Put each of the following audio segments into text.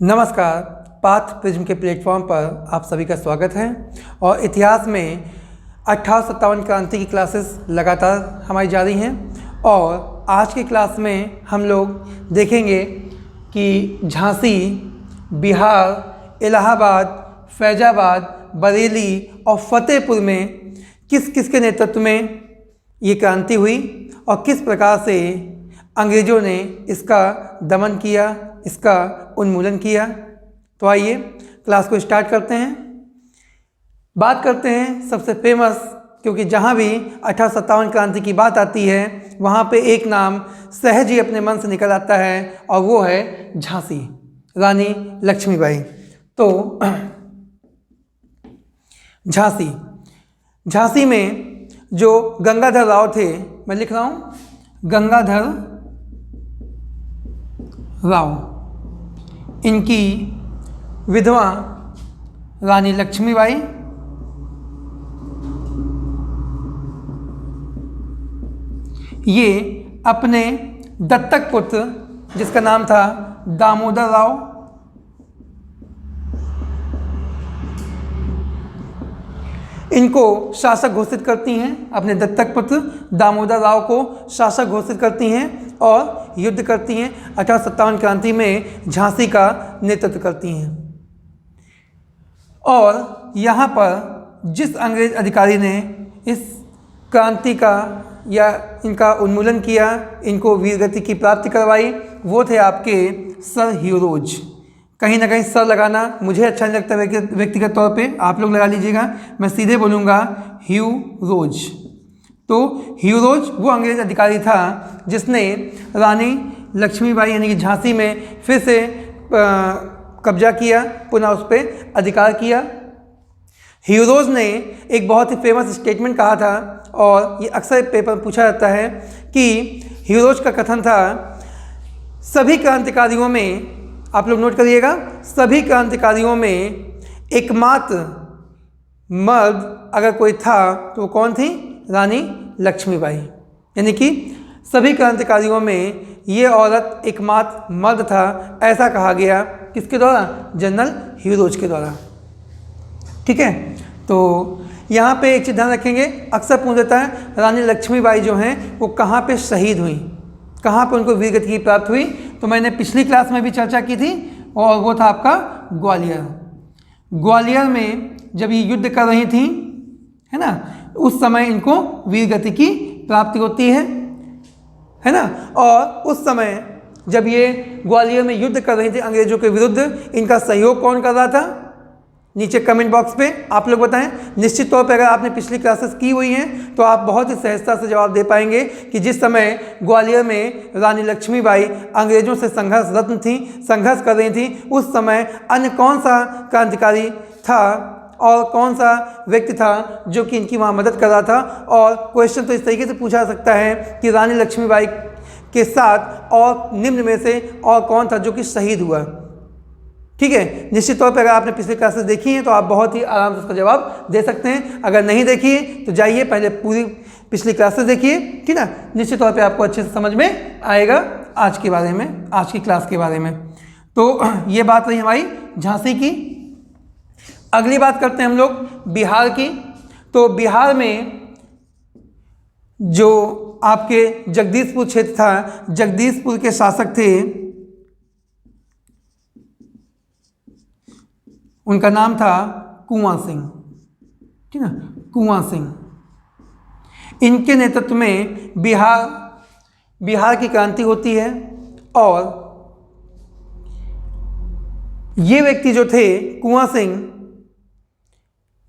नमस्कार। Path prism के platform पर आप सभी का स्वागत है और इतिहास में 1857 क्रांति की क्लासेस लगातार हमारी जारी हैं और आज की क्लास में हम लोग देखेंगे कि झांसी, बिहार, इलाहाबाद, फैजाबाद, बरेली और फतेहपुर में किस किस के नेतृत्व में ये क्रांति हुई और किस प्रकार से अंग्रेज़ों ने इसका दमन किया, इसका उन्मूलन किया। तो आइए क्लास को स्टार्ट करते हैं। बात करते हैं सबसे फेमस, क्योंकि जहाँ भी 1857 क्रांति की बात आती है वहाँ पे एक नाम सहज ही अपने मन से निकल आता है और वो है झांसी, रानी लक्ष्मीबाई। तो झांसी में जो गंगाधर राव थे, मैं लिख रहा हूँ गंगाधर राव, इनकी विधवा रानी लक्ष्मीबाई ये अपने दत्तक पुत्र जिसका नाम था दामोदर राव, इनको शासक घोषित करती हैं। अपने दत्तक पुत्र दामोदर राव को शासक घोषित करती हैं और युद्ध करती हैं। 1857 क्रांति में झांसी का नेतृत्व करती हैं। और यहाँ पर जिस अंग्रेज अधिकारी ने इस क्रांति का या इनका उन्मूलन किया, इनको वीरगति की प्राप्ति करवाई, वो थे आपके सर ह्यू रोज। कहीं ना कहीं सर लगाना मुझे अच्छा नहीं लगता व्यक्तिगत तौर पे, आप लोग लगा लीजिएगा, मैं सीधे बोलूँगा ह्यू रोज। तो ह्यू रोज वो अंग्रेज अधिकारी था जिसने रानी लक्ष्मीबाई यानी कि झांसी में फिर से कब्जा किया, पुनः उस पर अधिकार किया। ह्यू रोज ने एक बहुत ही फेमस स्टेटमेंट कहा था और ये अक्सर पेपर में पूछा जाता है कि ह्यू रोज का कथन था, सभी क्रांतिकारियों में, आप लोग नोट करिएगा, सभी क्रांतिकारियों में एकमात्र मर्द अगर कोई था तो वो कौन थी? रानी लक्ष्मीबाई। यानी कि सभी क्रांतिकारियों में ये औरत एकमात्र मर्द था, ऐसा कहा गया किसके द्वारा? जनरल ह्यू रोज के द्वारा। ठीक है, तो यहाँ पे एक चीज़ ध्यान रखेंगे, अक्सर पूछ देता है रानी लक्ष्मीबाई जो हैं वो कहाँ पे शहीद हुई, कहाँ पे उनको वीरगति की प्राप्त हुई। तो मैंने पिछली क्लास में भी चर्चा की थी और वो था आपका ग्वालियर। ग्वालियर में जब ये युद्ध कर रही थी, है ना, उस समय इनको वीरगति की प्राप्ति होती है ना। और उस समय जब ये ग्वालियर में युद्ध कर रही थी अंग्रेजों के विरुद्ध, इनका सहयोग कौन कर रहा था? नीचे कमेंट बॉक्स पे आप लोग बताएं। निश्चित तौर पे अगर आपने पिछली क्लासेस की हुई हैं तो आप बहुत ही सहजता से जवाब दे पाएंगे कि जिस समय ग्वालियर में रानी लक्ष्मीबाई अंग्रेजों से संघर्षरत थी, संघर्ष कर रही थी, उस समय अन्य कौन सा क्रांतिकारी था और कौन सा व्यक्ति था जो कि इनकी वहाँ मदद कर रहा था। और क्वेश्चन तो इस तरीके से पूछा जा सकता है कि रानी लक्ष्मीबाई के साथ और निम्न में से और कौन था जो कि शहीद हुआ। ठीक है, निश्चित तौर पर अगर आपने पिछली क्लासेस देखी हैं तो आप बहुत ही आराम से उसका जवाब दे सकते हैं। अगर नहीं देखी तो जाइए पहले पूरी पिछली क्लासेस देखिए, ठीक ना, निश्चित तौर पे आपको अच्छे से समझ में आएगा आज के बारे में, आज की क्लास के बारे में। तो ये बात रही हमारी झांसी की। अगली बात करते हैं हम लोग बिहार की। तो बिहार में जो आपके जगदीशपुर क्षेत्र था, जगदीशपुर के शासक थे, उनका नाम था कुंवर सिंह, ठीक ना, कुंवर सिंह। इनके नेतृत्व में बिहार की क्रांति होती है और ये व्यक्ति जो थे कुंवर सिंह,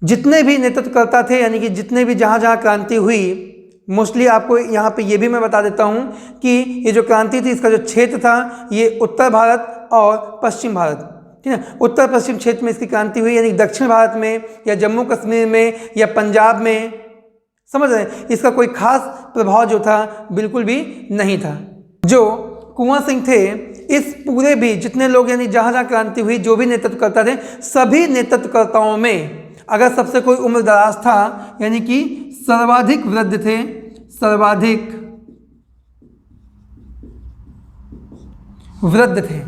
जितने भी नेतृत्व करता थे, यानी कि जितने भी जहाँ जहाँ क्रांति हुई, मोस्टली आपको यहाँ पे ये भी मैं बता देता हूँ कि ये जो क्रांति थी इसका जो क्षेत्र था ये उत्तर भारत और पश्चिम भारत, ठीक है, उत्तर पश्चिम क्षेत्र में इसकी क्रांति हुई, यानी दक्षिण भारत में या जम्मू कश्मीर में या पंजाब में, समझ रहे हैं, इसका कोई खास प्रभाव जो था बिल्कुल भी नहीं था। जो कुंवर सिंह थे, इस पूरे भी जितने लोग यानी जहाँ जहाँ क्रांति हुई, जो भी नेतृत्व करता थे, सभी नेतृत्वकर्ताओं में अगर सबसे कोई उम्र दराज था, यानी कि सर्वाधिक वृद्ध थे, सर्वाधिक वृद्ध थे,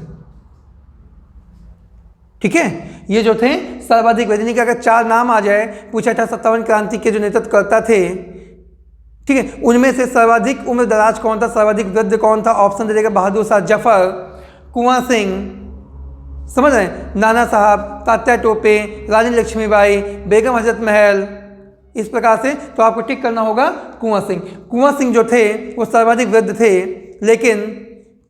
ठीक है, ये जो थे सर्वाधिक वृद्धि, के अगर 4 नाम आ जाए, पूछा था 57 क्रांति के जो नेतृत्वकर्ता थे, ठीक है, उनमें से सर्वाधिक उम्र दराज कौन था, सर्वाधिक वृद्ध कौन था? ऑप्शन दे देगा बहादुर शाह जफर, कुंवर सिंह, समझ रहे हैं, नाना साहब, तात्या टोपे, रानी लक्ष्मीबाई, बेगम हजरत महल, इस प्रकार से। तो आपको टिक करना होगा कुंवर सिंह। कुंवर सिंह जो थे वो सर्वाधिक वृद्ध थे, लेकिन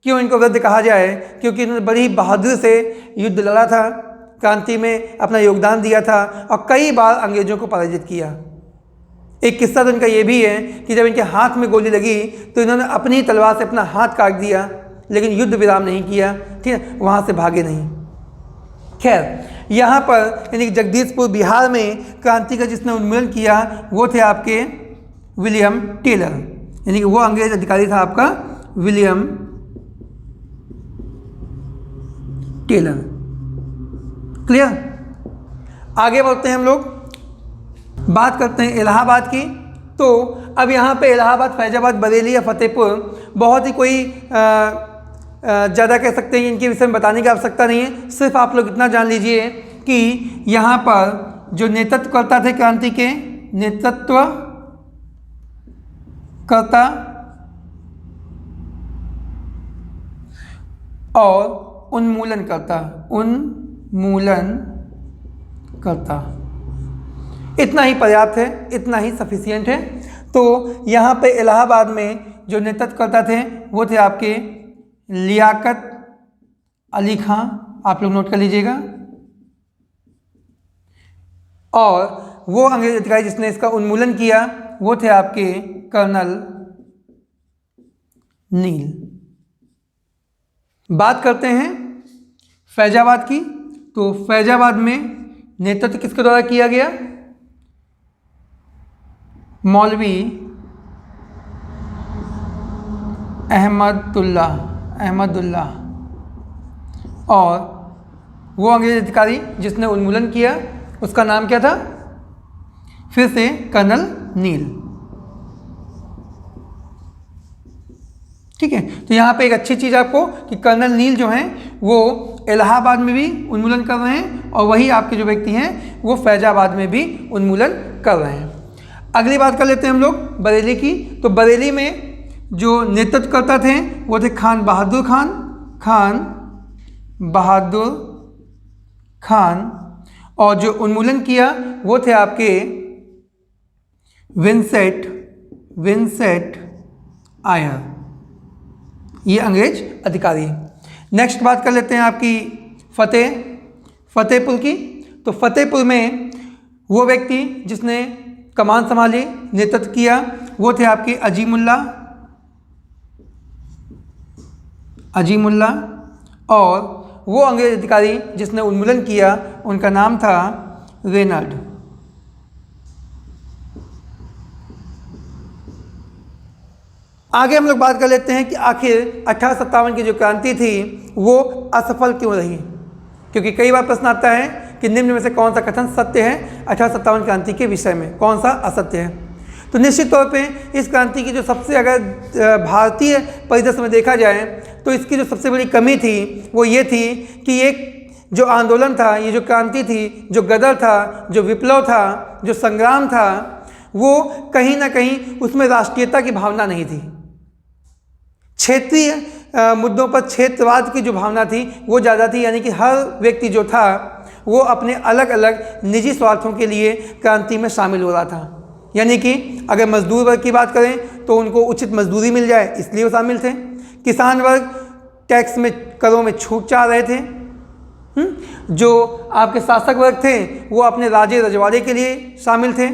क्यों इनको वृद्ध कहा जाए? क्योंकि इन्होंने बड़ी बहादुरी से युद्ध लड़ा था, क्रांति में अपना योगदान दिया था और कई बार अंग्रेजों को पराजित किया। एक किस्सा तो इनका ये भी है कि जब इनके हाथ में गोली लगी तो इन्होंने अपनी तलवार से अपना हाथ काट दिया, लेकिन युद्ध विराम नहीं किया, ठीक है, वहाँ से भागे नहीं। खैर, यहाँ पर यानी कि जगदीशपुर बिहार में क्रांति का जिसने उन्मूलन किया वो थे आपके विलियम टेलर, यानी कि वो अंग्रेज अधिकारी था आपका विलियम टेलर। क्लियर? आगे बढ़ते हैं हम लोग, बात करते हैं इलाहाबाद की। तो अब यहाँ पे इलाहाबाद, फैजाबाद, बरेली या फतेहपुर बहुत ही कोई ज़्यादा कह सकते हैं, इनके विषय में बताने की आवश्यकता नहीं है। सिर्फ आप लोग इतना जान लीजिए कि यहाँ पर जो नेतृत्वकर्ता थे क्रांति के, नेतृत्वकर्ता और उन्मूलनकर्ता, इतना ही पर्याप्त है, इतना ही सफिशियंट है। तो यहाँ पे इलाहाबाद में जो नेतृत्वकर्ता थे वो थे आपके लियाकत अली खां, आप लोग नोट कर लीजिएगा, और वो अंग्रेज अधिकारी जिसने इसका उन्मूलन किया वो थे आपके कर्नल नील। बात करते हैं फैजाबाद की। तो फैजाबाद में नेतृत्व किसके द्वारा किया गया? मौलवी अहमदुल्लाह, और वो अंग्रेज अधिकारी जिसने उन्मूलन किया उसका नाम क्या था? फिर से कर्नल नील। ठीक है, तो यहाँ पे एक अच्छी चीज़ आपको कि कर्नल नील जो हैं वो इलाहाबाद में भी उन्मूलन कर रहे हैं और वही आपके जो व्यक्ति हैं वो फैजाबाद में भी उन्मूलन कर रहे हैं। अगली बात कर लेते हैं हम लोग बरेली की। तो बरेली में जो नेतृत्वकर्ता थे वो थे खान बहादुर खान, और जो उन्मूलन किया वो थे आपके विंसेंट आयर, ये अंग्रेज अधिकारी। नेक्स्ट बात कर लेते हैं आपकी फतेहपुर की। तो फतेहपुर में वो व्यक्ति जिसने कमान संभाली, नेतृत्व किया, वो थे आपके अजीमुल्ला, और वो अंग्रेज अधिकारी जिसने उन्मूलन किया उनका नाम था रेनल्ड। आगे हम लोग बात कर लेते हैं कि आखिर 1857 की जो क्रांति थी वो असफल क्यों रही, क्योंकि कई बार प्रश्न आता है कि निम्न में से कौन सा कथन सत्य है 1857 क्रांति के विषय में, कौन सा असत्य है। तो निश्चित तौर पे इस क्रांति की जो सबसे, अगर भारतीय परिदृश्य में देखा जाए तो इसकी जो सबसे बड़ी कमी थी वो ये थी कि एक जो आंदोलन था, ये जो क्रांति थी, जो गदर था, जो विप्लव था, जो संग्राम था, वो कहीं ना कहीं उसमें राष्ट्रीयता की भावना नहीं थी। क्षेत्रीय मुद्दों पर क्षेत्रवाद की जो भावना थी वो ज़्यादा थी, यानी कि हर व्यक्ति जो था वो अपने अलग अलग निजी स्वार्थों के लिए क्रांति में शामिल हो रहा था। यानी कि अगर मजदूर वर्ग की बात करें तो उनको उचित मजदूरी मिल जाए इसलिए वो शामिल थे। किसान वर्ग टैक्स में, करों में छूट चाह रहे थे। जो आपके शासक वर्ग थे वो अपने राजे रजवाड़े के लिए शामिल थे।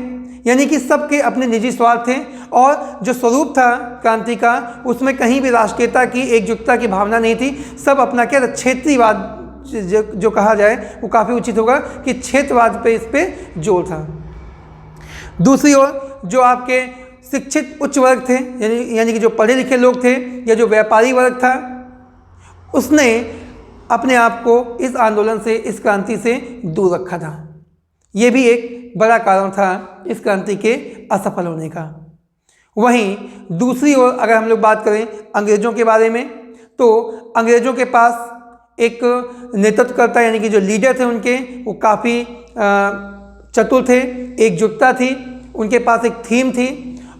यानी कि सबके अपने निजी स्वार्थ थे, और जो स्वरूप था क्रांति का उसमें कहीं भी राष्ट्रीयता की, एकजुटता की भावना नहीं थी। सब अपना क्या, क्षेत्रीयवाद जो कहा जाए वो काफ़ी उचित होगा कि क्षेत्रवाद पे, इस पे जोर था। दूसरी ओर जो आपके शिक्षित उच्च वर्ग थे, यानी कि जो पढ़े लिखे लोग थे या जो व्यापारी वर्ग था, उसने अपने आप को इस आंदोलन से, इस क्रांति से दूर रखा था। ये भी एक बड़ा कारण था इस क्रांति के असफल होने का। वहीं दूसरी ओर अगर हम लोग बात करें अंग्रेज़ों के बारे में, तो अंग्रेज़ों के पास एक नेतृत्वकर्ता यानी कि जो लीडर थे उनके, वो काफ़ी चतुर थे, एकजुटता थी, उनके पास एक थीम थी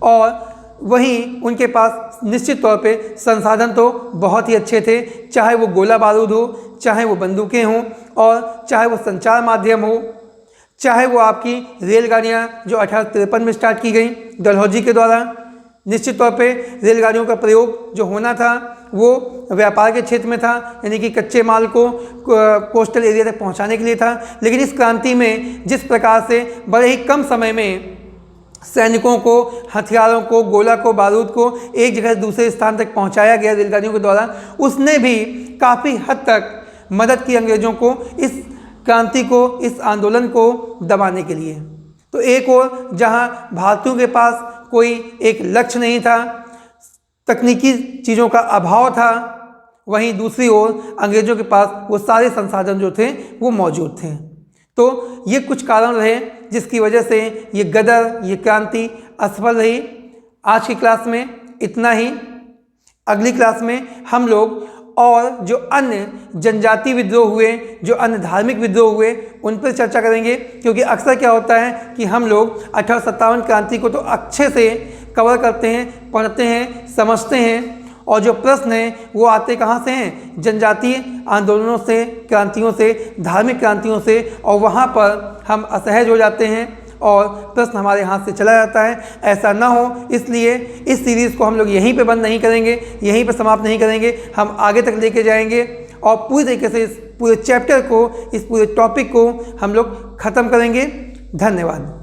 और वहीं उनके पास निश्चित तौर पे संसाधन तो बहुत ही अच्छे थे, चाहे वो गोला बारूद हो, चाहे वो बंदूकें हों और चाहे वो संचार माध्यम हो, चाहे वो आपकी रेलगाड़ियाँ जो 1853 में स्टार्ट की गई डलहौजी के द्वारा। निश्चित तौर पे रेलगाड़ियों का प्रयोग जो होना था वो व्यापार के क्षेत्र में था, यानी कि कच्चे माल को कोस्टल एरिया तक पहुंचाने के लिए था। लेकिन इस क्रांति में जिस प्रकार से बड़े ही कम समय में सैनिकों को, हथियारों को, गोला को, बारूद को एक जगह से दूसरे स्थान तक पहुंचाया गया रेलगाड़ियों के द्वारा, उसने भी काफ़ी हद तक मदद की अंग्रेज़ों को इस क्रांति को, इस आंदोलन को दबाने के लिए। तो एक और जहां भारतीयों के पास कोई एक लक्ष्य नहीं था, तकनीकी चीज़ों का अभाव था, वहीं दूसरी ओर अंग्रेज़ों के पास वो सारे संसाधन जो थे वो मौजूद थे। तो ये कुछ कारण रहे जिसकी वजह से ये गदर, ये क्रांति असफल रही। आज की क्लास में इतना ही। अगली क्लास में हम लोग और जो अन्य जनजातीय विद्रोह हुए, जो अन्य धार्मिक विद्रोह हुए, उन पर चर्चा करेंगे, क्योंकि अक्सर क्या होता है कि हम लोग 1857 क्रांति को तो अच्छे से कवर करते हैं, पढ़ते हैं, समझते हैं, और जो प्रश्न हैं वो आते कहाँ से हैं? जनजातीय आंदोलनों से, क्रांतियों से, धार्मिक क्रांतियों से, और वहाँ पर हम असहज हो जाते हैं और प्रश्न हमारे हाथ से चला जाता है। ऐसा ना हो इसलिए इस सीरीज़ को हम लोग यहीं पे बंद नहीं करेंगे, यहीं पे समाप्त नहीं करेंगे, हम आगे तक लेके जाएंगे और पूरी तरीके से इस पूरे चैप्टर को, इस पूरे टॉपिक को हम लोग ख़त्म करेंगे। धन्यवाद।